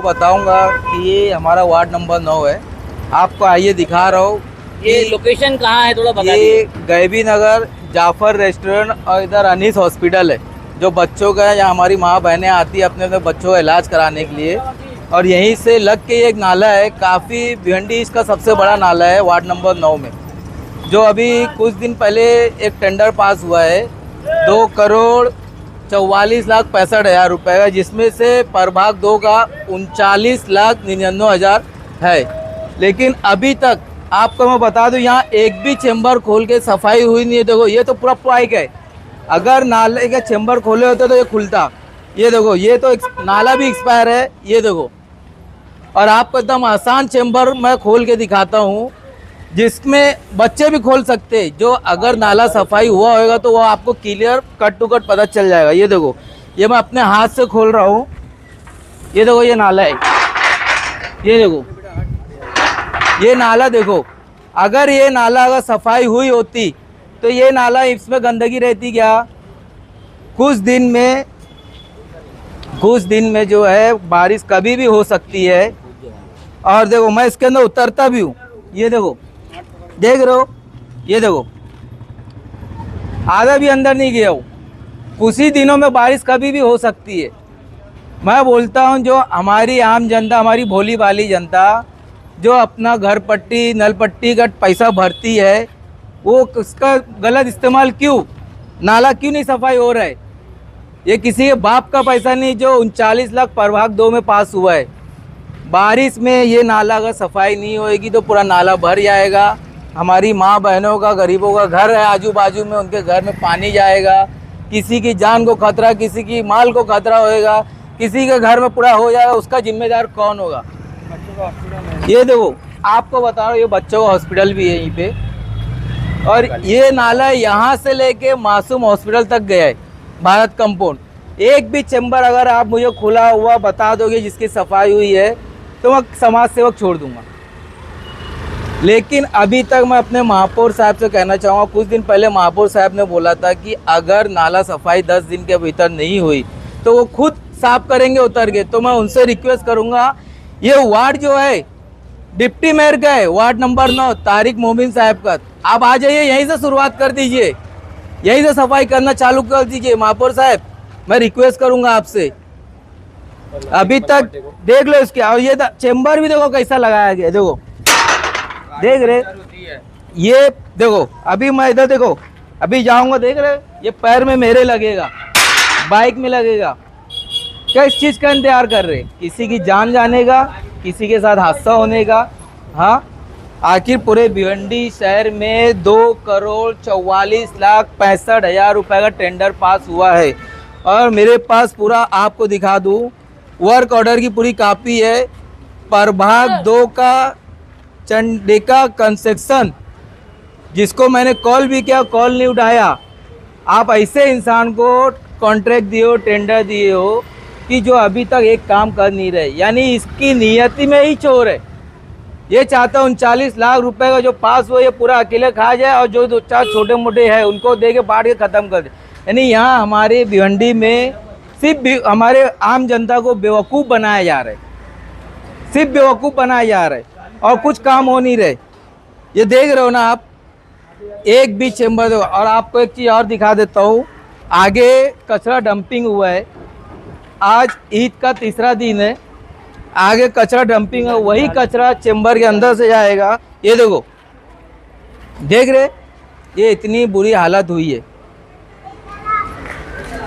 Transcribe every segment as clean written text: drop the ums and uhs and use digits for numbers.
बताऊंगा कि ये हमारा वार्ड नंबर 9 है। आपको आइए दिखा रहा हूँ। ये लोकेशन कहाँ है, थोड़ा बता ये दीजिए। गैबी नगर जाफर रेस्टोरेंट और इधर अनीस हॉस्पिटल है, जो बच्चों का है, यहाँ हमारी माँ बहनें आती है अपने बच्चों का इलाज कराने के लिए। और यहीं से लग के एक नाला है, काफ़ी भिवंडी इसका सबसे बड़ा नाला है वार्ड नंबर 9 में, जो अभी कुछ दिन पहले एक टेंडर पास हुआ है 2,44,65,00,000 रुपए का, जिसमें से प्रभाग 2 का 39,99,000 है। लेकिन अभी तक आपको मैं बता दूं, यहाँ एक भी चेंबर खोल के सफाई हुई नहीं है। देखो ये तो पूरा पाइक है, अगर नाले के चेंबर खोले होते तो ये खुलता। ये देखो, ये तो नाला भी एक्सपायर है, ये देखो। और आपको एकदम आसान चेंबर मैं खोल के दिखाता हूँ, जिसमें बच्चे भी खोल सकते हैं। जो अगर नाला सफाई हुआ होगा तो वो आपको क्लियर कट टू कट पता चल जाएगा। ये देखो, ये मैं अपने हाथ से खोल रहा हूँ। ये देखो, ये नाला है, ये देखो, ये नाला देखो। अगर ये नाला अगर सफाई हुई होती तो ये नाला, इसमें गंदगी रहती क्या? कुछ दिन में जो है बारिश कभी भी हो सकती है। और देखो, मैं इसके अंदर उतरता भी हूँ। ये देखो, देख रहे हो, ये देखो, आधा भी अंदर नहीं गया हूँ। कुछ ही दिनों में बारिश कभी भी हो सकती है। मैं बोलता हूँ, जो हमारी आम जनता, हमारी भोली भाली जनता, जो अपना घर पट्टी नल पट्टी का पैसा भरती है, वो उसका गलत इस्तेमाल क्यों? नाला क्यों नहीं सफाई हो रहा है? ये किसी के बाप का पैसा नहीं, जो 39 लाख प्रभाग 2 में पास हुआ है। बारिश में ये नाला अगर सफाई नहीं होएगी तो पूरा नाला भर जाएगा। हमारी माँ बहनों का, गरीबों का घर है आजू बाजू में, उनके घर में पानी जाएगा। किसी की जान को खतरा, किसी की माल को खतरा होएगा, किसी के घर में पूरा हो जाएगा, उसका जिम्मेदार कौन होगा? ये देखो, आपको बता रहा हूँ, ये बच्चों का हॉस्पिटल भी है यहीं पे। और ये नाला यहाँ से लेके मासूम हॉस्पिटल तक गया है, भारत कंपाउंड। एक भी चैम्बर अगर आप मुझे खुला हुआ बता दोगे जिसकी सफाई हुई है, तो मैं समाज सेवक छोड़ दूंगा। लेकिन अभी तक मैं अपने महापौर साहब से कहना चाहूँगा, कुछ दिन पहले महापौर साहब ने बोला था कि अगर नाला सफाई 10 दिन के भीतर नहीं हुई तो वो खुद साफ करेंगे उतर के। तो मैं उनसे रिक्वेस्ट करूँगा, ये वार्ड जो है डिप्टी मेयर का है, वार्ड नंबर 9 तारिक मोमिन साहब का। आप आ जाइए, यहीं से शुरुआत कर दीजिए, यहीं से सफाई करना चालू कर दीजिए। महापौर साहब, मैं रिक्वेस्ट करूँगा आपसे। अभी तक देख लो इसके, और ये चेंबर भी देखो कैसा लगाया गया, देखो, देख रहे, ये देखो। अभी मैं इधर देखो, अभी जाऊंगा, देख रहे, ये पैर में मेरे लगेगा, बाइक में लगेगा। किस चीज़ का इंतजार कर रहे? किसी की जान जाने का, किसी के साथ हादसा होने का। हाँ, आखिर पूरे भिवंडी शहर में 2,44,65,00,000 रुपए का टेंडर पास हुआ है। और मेरे पास पूरा आपको दिखा दूँ, वर्क ऑर्डर की पूरी कॉपी है। प्रभाग 2 का चंडिका कंस्ट्रक्शन, जिसको मैंने कॉल भी किया, कॉल नहीं उठाया। आप ऐसे इंसान को कॉन्ट्रैक्ट दिए हो, टेंडर दिए हो, कि जो अभी तक एक काम कर नहीं रहे, यानी इसकी नियति में ही चोर है। ये चाहता है 39 लाख रुपए का जो पास हो, ये पूरा अकेले खा जाए, और जो 2-4 छोटे मोटे हैं उनको दे के बांट के ख़त्म कर दे। यानी यहाँ हमारे भिवंडी में सिर्फ हमारे आम जनता को बेवकूफ़ बनाया जा रहा है, सिर्फ बेवकूफ़ बनाया जा रहा है, और कुछ काम हो नहीं रहे। ये देख रहे हो ना आप, एक भी चेंबर दो। और आपको एक चीज़ और दिखा देता हूँ, आगे कचरा डंपिंग हुआ है। आज ईद का तीसरा दिन है, आगे कचरा डंपिंग है, वही कचरा चेंबर के अंदर से जाएगा। ये देखो, देख रहे, ये इतनी बुरी हालत हुई है।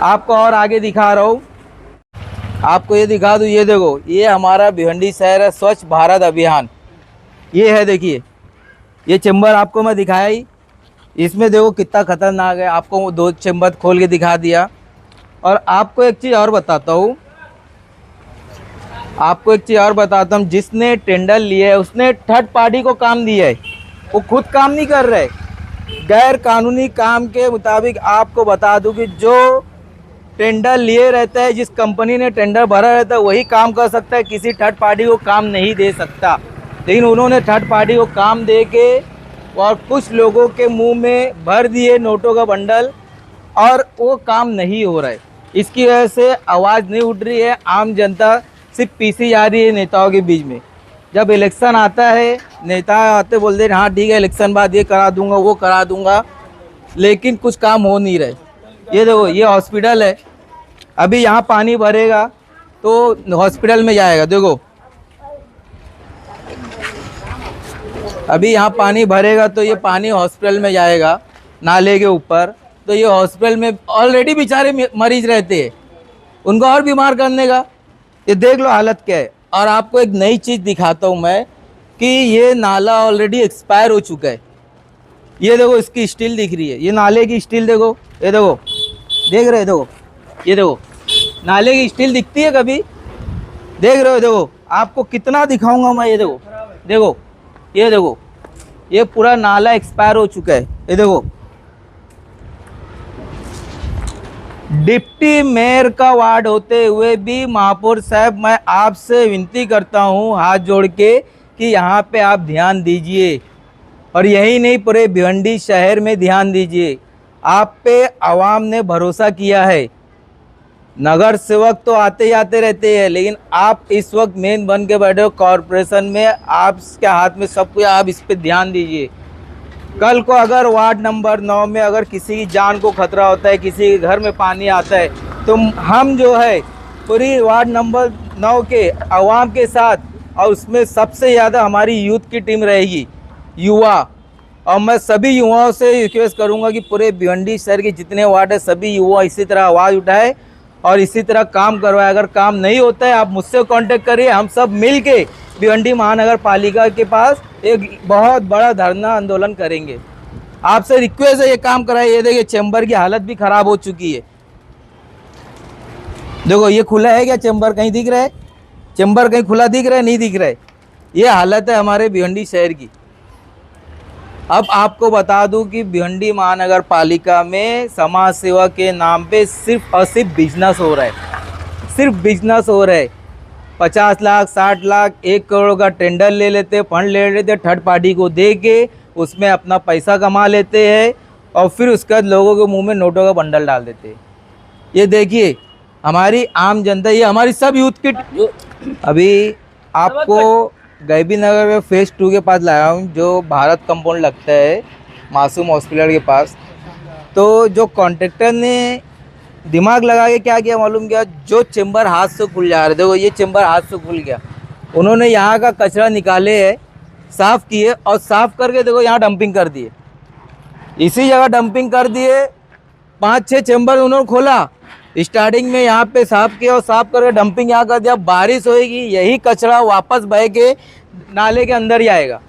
आपको और आगे दिखा रहा हूँ, आपको ये दिखा दूँ, ये देखो, ये हमारा भिवंडी शहर है, स्वच्छ भारत अभियान। ये है, देखिए, ये चेंबर आपको मैं दिखाया ही, इसमें देखो कितना खतरनाक है। आपको 2 चेंबर खोल के दिखा दिया। और आपको एक चीज़ और बताता हूँ, जिसने टेंडर लिया है उसने थर्ड पार्टी को काम दिया है, वो खुद काम नहीं कर रहे। गैर कानूनी काम के मुताबिक आपको बता दूं कि जो टेंडर लिए रहता है, जिस कंपनी ने टेंडर भरा रहता है, वही काम कर सकता है, किसी थर्ड पार्टी को काम नहीं दे सकता। लेकिन उन्होंने थर्ड पार्टी को काम दे के और कुछ लोगों के मुंह में भर दिए नोटों का बंडल, और वो काम नहीं हो रहा है। इसकी वजह से आवाज़ नहीं उठ रही है, आम जनता सिर्फ पीसी जा रही है नेताओं के बीच में। जब इलेक्शन आता है नेता आते बोलते हैं हाँ ठीक है इलेक्शन बाद ये करा दूंगा वो करा दूंगा, लेकिन कुछ काम हो नहीं रहे। ये देखो ये हॉस्पिटल है, अभी यहाँ पानी भरेगा तो हॉस्पिटल में जाएगा। देखो अभी यहाँ पानी भरेगा तो ये पानी हॉस्पिटल में जाएगा नाले के ऊपर, तो ये हॉस्पिटल में ऑलरेडी बेचारे मरीज रहते हैं, उनको और बीमार करने का। ये देख लो हालत क्या है। और आपको एक नई चीज़ दिखाता हूँ मैं कि ये नाला ऑलरेडी एक्सपायर हो चुका है। ये देखो इसकी स्टील दिख रही है, ये नाले की स्टील देखो, ये देखो देख रहे हो, देखो ये देखो नाले की स्टील दिखती है कभी, देख रहे हो। देखो आपको कितना दिखाऊंगा मैं, ये देखो देखो ये देखो ये पूरा नाला एक्सपायर हो चुका है। ये देखो डिप्टी मेयर का वार्ड होते हुए भी महापौर साहब मैं आपसे विनती करता हूं हाथ जोड़ के कि यहाँ पे आप ध्यान दीजिए, और यही नहीं पूरे भिवंडी शहर में ध्यान दीजिए। आप पे आवाम ने भरोसा किया है। नगर सेवक तो आते ही आते रहते हैं, लेकिन आप इस वक्त मेन बन के बैठे हो कॉरपोरेशन में, आपके हाथ में सब कुछ, आप इस पे ध्यान दीजिए। कल को अगर वार्ड नंबर 9 में अगर किसी की जान को खतरा होता है, किसी के घर में पानी आता है, तो हम जो है पूरी वार्ड नंबर 9 के आवाम के साथ, और उसमें सबसे ज़्यादा हमारी यूथ की टीम रहेगी, युवा। और मैं सभी युवाओं से रिक्वेस्ट करूंगा कि पूरे भिवंडी शहर के जितने वार्ड है सभी युवा इसी तरह आवाज़ उठाए और इसी तरह काम करवाए। अगर काम नहीं होता है आप मुझसे कांटेक्ट करिए, हम सब मिल के भिवंडी महानगर पालिका के पास एक बहुत बड़ा धरना आंदोलन करेंगे। आपसे रिक्वेस्ट है ये काम कराइए। ये देखिए चैम्बर की हालत भी ख़राब हो चुकी है। देखो ये खुला है क्या चैम्बर, कहीं दिख रहा है? चैम्बर कहीं खुला दिख रहा है? नहीं दिख रहा है। ये हालत है हमारे भिवंडी शहर की। अब आपको बता दूं कि भिवंडी महानगर पालिका में समाज सेवा के नाम पे सिर्फ और सिर्फ बिजनेस हो रहा है, सिर्फ बिजनेस हो रहा है। 50 लाख 60 लाख 1 करोड़ का टेंडर ले लेते, फंड ले लेते, थर्ड पार्टी को दे के उसमें अपना पैसा कमा लेते हैं और फिर उसके बाद लोगों के मुंह में नोटों का बंडल डाल देते हैं। ये देखिए हमारी आम जनता, ये हमारी सब यूथ की। अभी आपको गैबी नगर में फेज़ 2 के पास लाया हूँ, जो भारत कंपाउंड लगता है मासूम हॉस्पिटल के पास। तो जो कॉन्ट्रैक्टर ने दिमाग लगा के क्या किया मालूम क्या, जो चैम्बर हाथ से खुल जा रहे, देखो ये चैम्बर हाथ से खुल गया, उन्होंने यहाँ का कचरा निकाले है, साफ़ किए और साफ़ करके देखो यहाँ डंपिंग कर दिए, इसी जगह डंपिंग कर दिए। 5-6 चैम्बर उन्होंने खोला, स्टार्टिंग में यहाँ पे साफ़ किया और साफ़ करके डंपिंग यहाँ कर दिया। बारिश होएगी यही कचरा वापस बह के नाले के अंदर ही आएगा,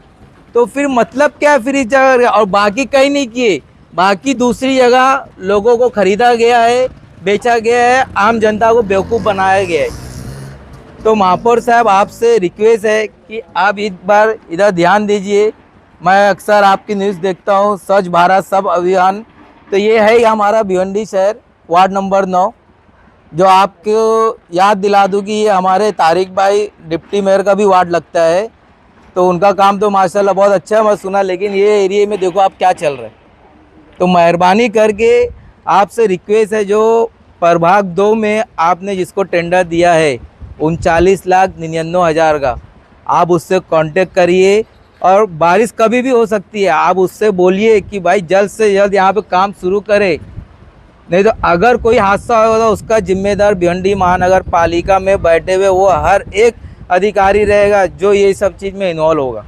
तो फिर मतलब क्या है फिर इस जगह। और बाकी कहीं नहीं किए, बाकी दूसरी जगह लोगों को ख़रीदा गया है, बेचा गया है, आम जनता को बेवकूफ़ बनाया गया है। तो महापौर साहब आपसे रिक्वेस्ट है कि आप इस बार इधर ध्यान दीजिए। मैं अक्सर आपकी न्यूज़ देखता हूँ, स्वच्छ भारत सब अभियान, तो ये है हमारा भिवंडी शहर वार्ड नंबर 9। जो आपको याद दिला दूँ कि ये हमारे तारिक भाई डिप्टी मेयर का भी वार्ड लगता है, तो उनका काम तो माशाल्लाह बहुत अच्छा है मैं सुना, लेकिन ये एरिया में देखो आप क्या चल रहा है। तो मेहरबानी करके आपसे रिक्वेस्ट है, जो प्रभाग 2 में आपने जिसको टेंडर दिया है 39,99,000 का, आप उससे कांटेक्ट करिए। और बारिश कभी भी हो सकती है, आप उससे बोलिए कि भाई जल्द से जल्द यहाँ पे काम शुरू करे, नहीं तो अगर कोई हादसा होगा तो उसका जिम्मेदार भिवंडी महानगर पालिका में बैठे हुए वो हर एक अधिकारी रहेगा जो ये सब चीज़ में इन्वॉल्व होगा।